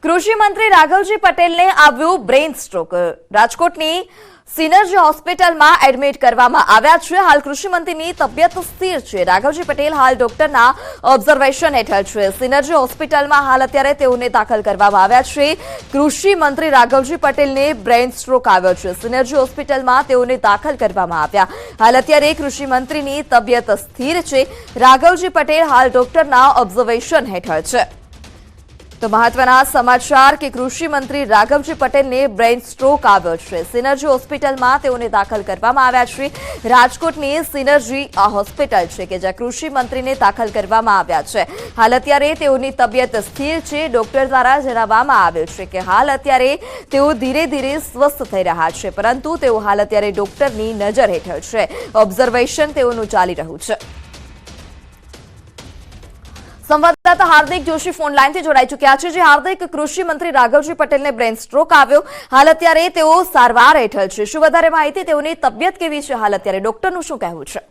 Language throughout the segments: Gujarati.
કૃષિ મંત્રી રાઘવજી પટેલને આવ્યું બ્રેઇન સ્ટ્રોક। રાજકોટની સિનર્જી હોસ્પિટલમાં એડમિટ કરવામાં આવ્યા છે। હાલ કૃષિ મંત્રીની તબિયત સ્થિર છે। રાઘવજી પટેલ હાલ ડોક્ટરના ઓબ્ઝર્વેશન હેઠળ છે। સિનર્જી હોસ્પિટલમાં હાલ અત્યારે તેઓને દાખલ કરવામાં આવ્યા છે। કૃષિ મંત્રી રાઘવજી પટેલને બ્રેઇન સ્ટ્રોક આવ્યો છે। સિનર્જી હોસ્પિટલમાં તેઓને દાખલ કરવામાં આવ્યા। હાલ અત્યારે કૃષિ મંત્રીની તબિયત સ્થિર છે। રાઘવજી પટેલ હાલ ડોક્ટરના ઓબ્ઝર્વેશન હેઠળ છે। तो महत्वना समाचार के कृषि मंत्री राघवजी पटेलने ब्रेन स्ट्रोक આવ્યો છે। સિનર્જી હોસ્પિટલમાં તેઓને દાખલ કરવામાં આવ્યા છે। રાજકોટની સિનર્જી આ હોસ્પિટલ છે કે જ્યાં કૃષિ મંત્રીને દાખલ કરવામાં આવ્યા છે। હાલ અત્યારે તેઓની તબિયત સ્થિર છે। ડોક્ટર દ્વારા જણાવવામાં આવ્યું છે કે હાલ અત્યારે તેઓ ધીરે ધીરે સ્વસ્થ થઈ રહ્યા છે, પરંતુ તેઓ હાલ અત્યારે ડોક્ટરની નજર હેઠળ છે। ઓબ્ઝર્વેશન તેઓનું ચાલી રહ્યું છે। संवाददाता हार्दिक जोशी फोन लाइन थी जोड़ाई चुक्या है। हार्दिक, कृषि मंत्री राघवजी पटेल ने ब्रेन स्ट्रोक આવ્યો, हाल अत्यारे तेओ सारवार हेठळ छे। शुं वधारे माहिती, तेओनी तबियत केवी छे हाल अत्यारे, डॉक्टरनुं शुं कहेवुं छे?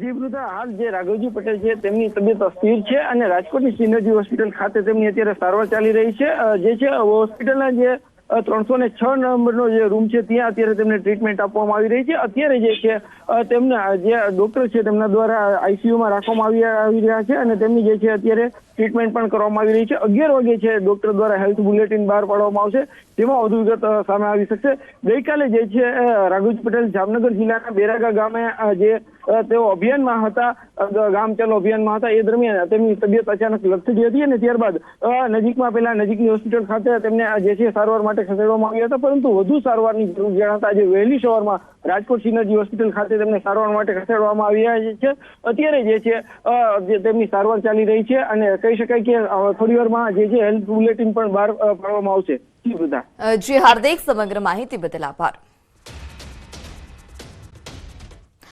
જી વૃદ્ધા, હાલ જે રાઘવજી પટેલ છે તેમની તબિયત અસ્થિર છે અને રાજકોટની સિનર્જી હોસ્પિટલ ખાતે તેમની અત્યારે સારવાર ચાલી રહી છે। જે છે હોસ્પિટલના જે 306 નંબરનો જે રૂમ છે ત્યાં અત્યારે તેમને ટ્રીટમેન્ટ આપવામાં આવી રહી છે। અત્યારે જે છે તેમને જે ડોક્ટર છે તેમના દ્વારા આઈસીયુમાં રાખવામાં આવી રહ્યા છે અને તેમની જે છે અત્યારે ટ્રીટમેન્ટ પણ કરવામાં આવી રહી છે। 11 વાગે છે ડોક્ટર દ્વારા હેલ્થ બુલેટિન બહાર પાડવામાં આવશે, જેમાં વધુ વિગત સામે આવી શકશે। ગઈકાલે જે છે રાઘવજી પટેલ જામનગર જિલ્લાના બેરાગા ગામે જે તેઓ અભિયાનમાં હતા, ગામ ચાલો અભિયાનમાં હતા, એ દરમિયાન તેમની તબિયત અચાનક લથડી હતી અને ત્યારબાદ નજીકની હોસ્પિટલ ખાતે તેમને જે છે સારવાર માટે ખસેડવામાં આવ્યા હતા, પરંતુ વધુ સારવારની જરૂર જણાતા આજે વહેલી સવારમાં રાજકોટ સિનર્જી હોસ્પિટલ ખાતે તેમને સારવાર માટે ખસેડવામાં આવ્યા છે। અત્યારે જે છે તેમની સારવાર ચાલી રહી છે અને કહી શકાય કે થોડી વારમાં જે છે હેલ્થ બુલેટિન પણ બહાર પાડવામાં આવશે। જી હાર્દિક, સમગ્ર માહિતી બદલ આભાર।